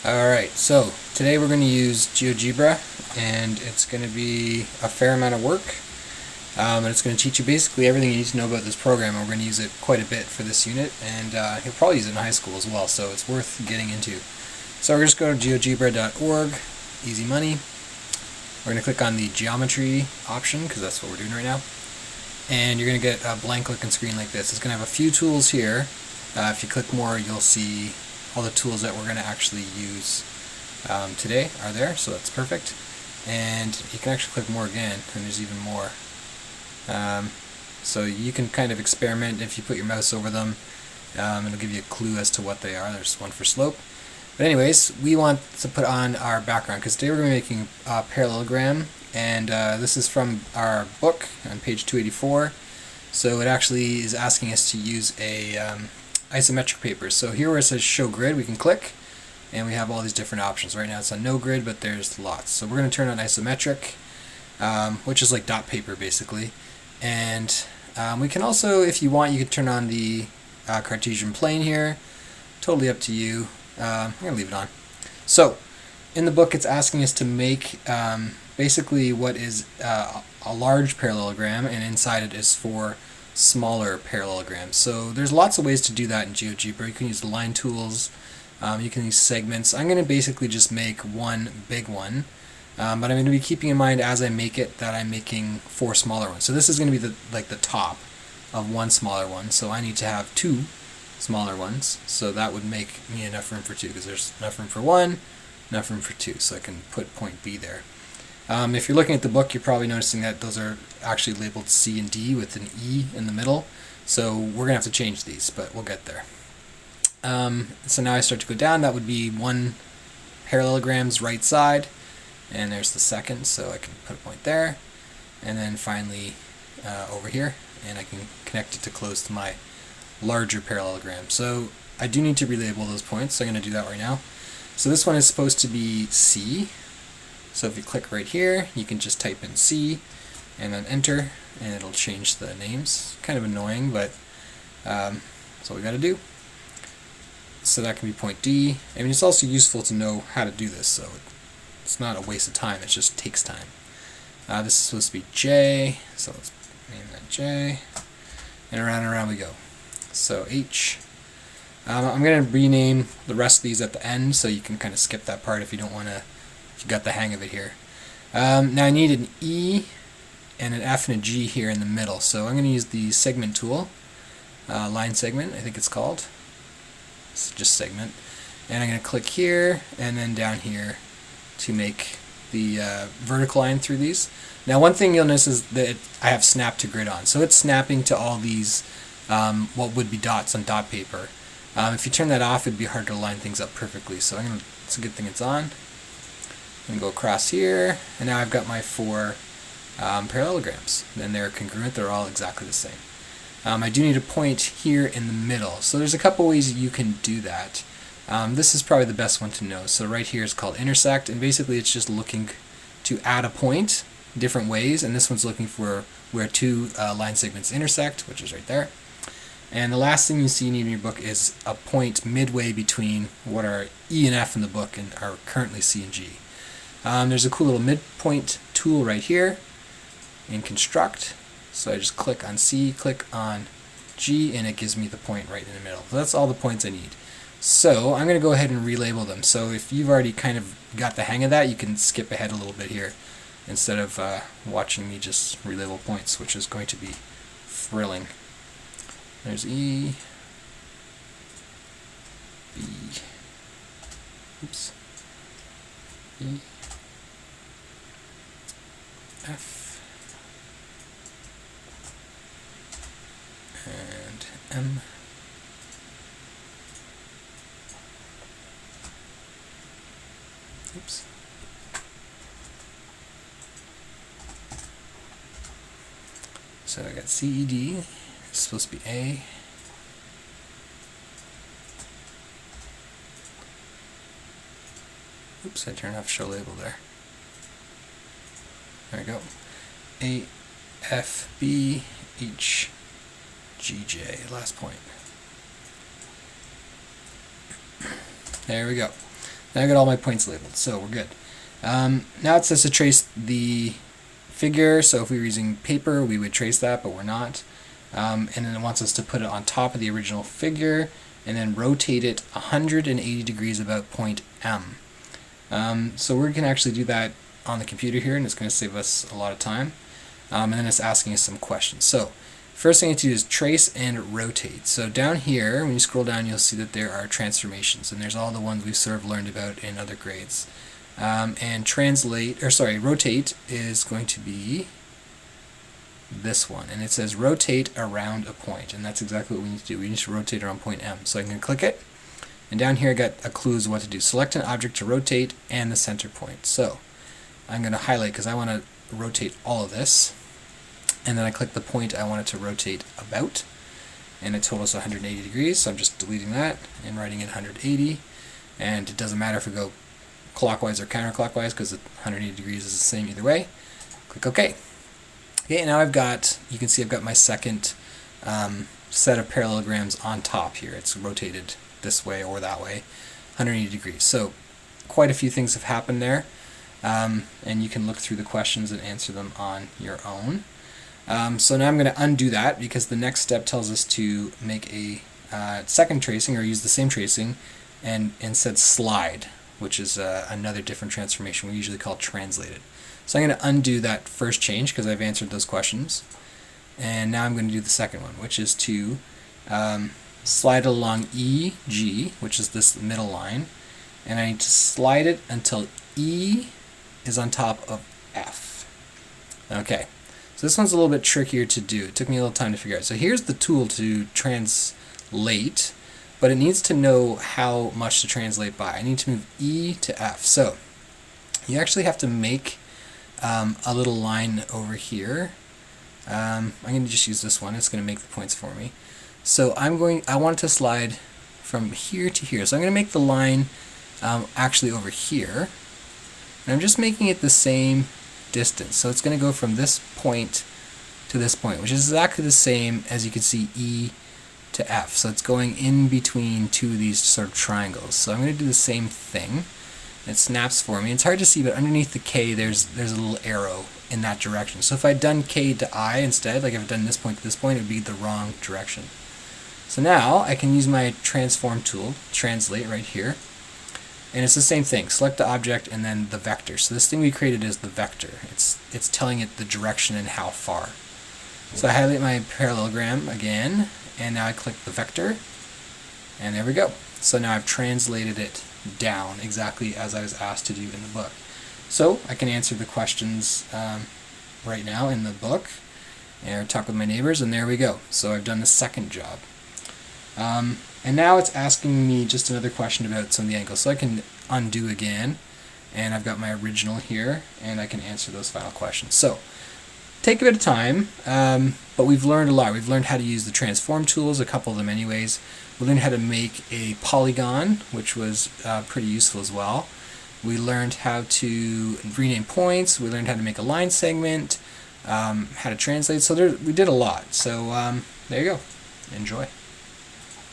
Alright, so today we're going to use GeoGebra, and it's going to be a fair amount of work, and it's going to teach you basically everything you need to know about this program, and we're going to use it quite a bit for this unit, and you'll probably use it in high school as well, so it's worth getting into. So we're just going to geogebra.org, easy money. We're going to click on the geometry option, because that's what we're doing right now, and you're going to get a blank looking screen like this. It's going to have a few tools here. If you click more, you'll see all the tools that we're going to actually use today are there, so that's perfect. And you can actually click more again, and there's even more. So you can kind of experiment if you put your mouse over them. It'll give you a clue as to what they are. There's one for slope. But anyways, we want to put on our background, because today we're going to be making a parallelogram, and this is from our book on page 284. So it actually is asking us to use a isometric paper. So here where it says show grid, we can click, and we have all these different options. Right now it's on no grid, but there's lots. So we're going to turn on isometric, which is like dot paper basically. And we can also, if you want, you can turn on the Cartesian plane here. Totally up to you. I'm going to leave it on. So in the book it's asking us to make basically what is a large parallelogram, and inside it is four smaller parallelograms. So there's lots of ways to do that in GeoGebra. You can use the line tools, you can use segments. I'm going to basically just make one big one, but I'm going to be keeping in mind as I make it that I'm making four smaller ones. So this is going to be the top of one smaller one, so I need to have two smaller ones, so that would make me enough room for two, because there's enough room for one, enough room for two, so I can put point B there. If you're looking at the book, you're probably noticing that those are actually labeled C and D with an E in the middle. So we're going to have to change these, but we'll get there. So now I start to go down. That would be one parallelogram's right side, and there's the second, so I can put a point there. And then finally over here, and I can connect it to close to my larger parallelogram. So I do need to relabel those points, so I'm going to do that right now. So this one is supposed to be C. So if you click right here, you can just type in C and then enter, and it'll change the names. Kind of annoying, but that's what we got to do. So that can be point D. I mean, it's also useful to know how to do this, so it's not a waste of time, it just takes time. This is supposed to be J, so let's name that J, and around we go. So H. I'm going to rename the rest of these at the end, so you can kind of skip that part if you don't want to, if you got the hang of it here. Now I need an E and an F and a G here in the middle, so I'm going to use the segment tool, line segment I think it's called. It's just segment, and I'm going to click here and then down here to make the vertical line through these. Now one thing you'll notice is that I have snap to grid on, so it's snapping to all these what would be dots on dot paper. If you turn that off, it'd be hard to line things up perfectly, so it's a good thing it's on. I'm going to go across here, and now I've got my four parallelograms, and they're congruent, they're all exactly the same. I do need a point here in the middle, so there's a couple ways you can do that. This is probably the best one to know. So right here is called intersect, and basically it's just looking to add a point different ways, and this one's looking for where two line segments intersect, which is right there. And the last thing you see in your book is a point midway between what are E and F in the book and are currently C and G. There's a cool little midpoint tool right here in construct. So I just click on C, click on G, and it gives me the point right in the middle. So that's all the points I need. So I'm going to go ahead and relabel them. So if you've already kind of got the hang of that, you can skip ahead a little bit here instead of watching me just relabel points, which is going to be thrilling. There's E, B, oops, E, F, and M, oops, so I got C, E, D, it's supposed to be A, oops, I turned off show label there. There we go. A, F, B, H, G, J, last point. There we go. And I got all my points labeled, so we're good. Now it says to trace the figure, so if we were using paper, we would trace that, but we're not. And then it wants us to put it on top of the original figure, and then rotate it 180 degrees about point M. So we can actually do that on the computer here, and it's going to save us a lot of time. And then it's asking us some questions. So first thing you have to do is trace and rotate. So down here, when you scroll down, you'll see that there are transformations, and there's all the ones we've sort of learned about in other grades. And rotate is going to be this one, and it says rotate around a point, and that's exactly what we need to do. We need to rotate around point M. So I'm going to click it, and down here I got a clue as to what to do. Select an object to rotate and the center point. So I'm going to highlight because I want to rotate all of this, and then I click the point I want it to rotate about, and it totals 180 degrees, so I'm just deleting that and writing in 180, and it doesn't matter if we go clockwise or counterclockwise because 180 degrees is the same either way. Click OK. Okay, now you can see I've got my second set of parallelograms on top here. It's rotated this way or that way, 180 degrees. So quite a few things have happened there, and you can look through the questions and answer them on your own. So now I'm going to undo that because the next step tells us to make a second tracing, or use the same tracing, and instead slide, which is another different transformation we usually call translated. So I'm going to undo that first change because I've answered those questions, and now I'm going to do the second one, which is to slide along EG, which is this middle line, and I need to slide it until E is on top of F. Okay, so this one's a little bit trickier to do. It took me a little time to figure out. So here's the tool to translate, but it needs to know how much to translate by. I need to move E to F. So you actually have to make a little line over here. I'm going to just use this one. It's going to make the points for me. So I want it to slide from here to here. So I'm going to make the line actually over here. And I'm just making it the same distance. So it's going to go from this point to this point, which is exactly the same as you can see E to F. So it's going in between two of these sort of triangles. So I'm going to do the same thing. It snaps for me. It's hard to see, but underneath the K there's a little arrow in that direction. So if I'd done K to I instead, like if I'd done this point to this point, it would be the wrong direction. So now I can use my transform tool, translate right here, and it's the same thing. Select the object and then the vector. So this thing we created is the vector. It's telling it the direction and how far. So I highlight my parallelogram again, and now I click the vector, and there we go. So now I've translated it down exactly as I was asked to do in the book. So I can answer the questions right now in the book, and talk with my neighbors, and there we go. So I've done the second job. And now it's asking me just another question about some of the angles. So I can undo again, and I've got my original here, and I can answer those final questions. So take a bit of time, but we've learned a lot. We've learned how to use the transform tools, a couple of them anyways. We learned how to make a polygon, which was pretty useful as well. We learned how to rename points. We learned how to make a line segment, how to translate. So we did a lot. So there you go. Enjoy.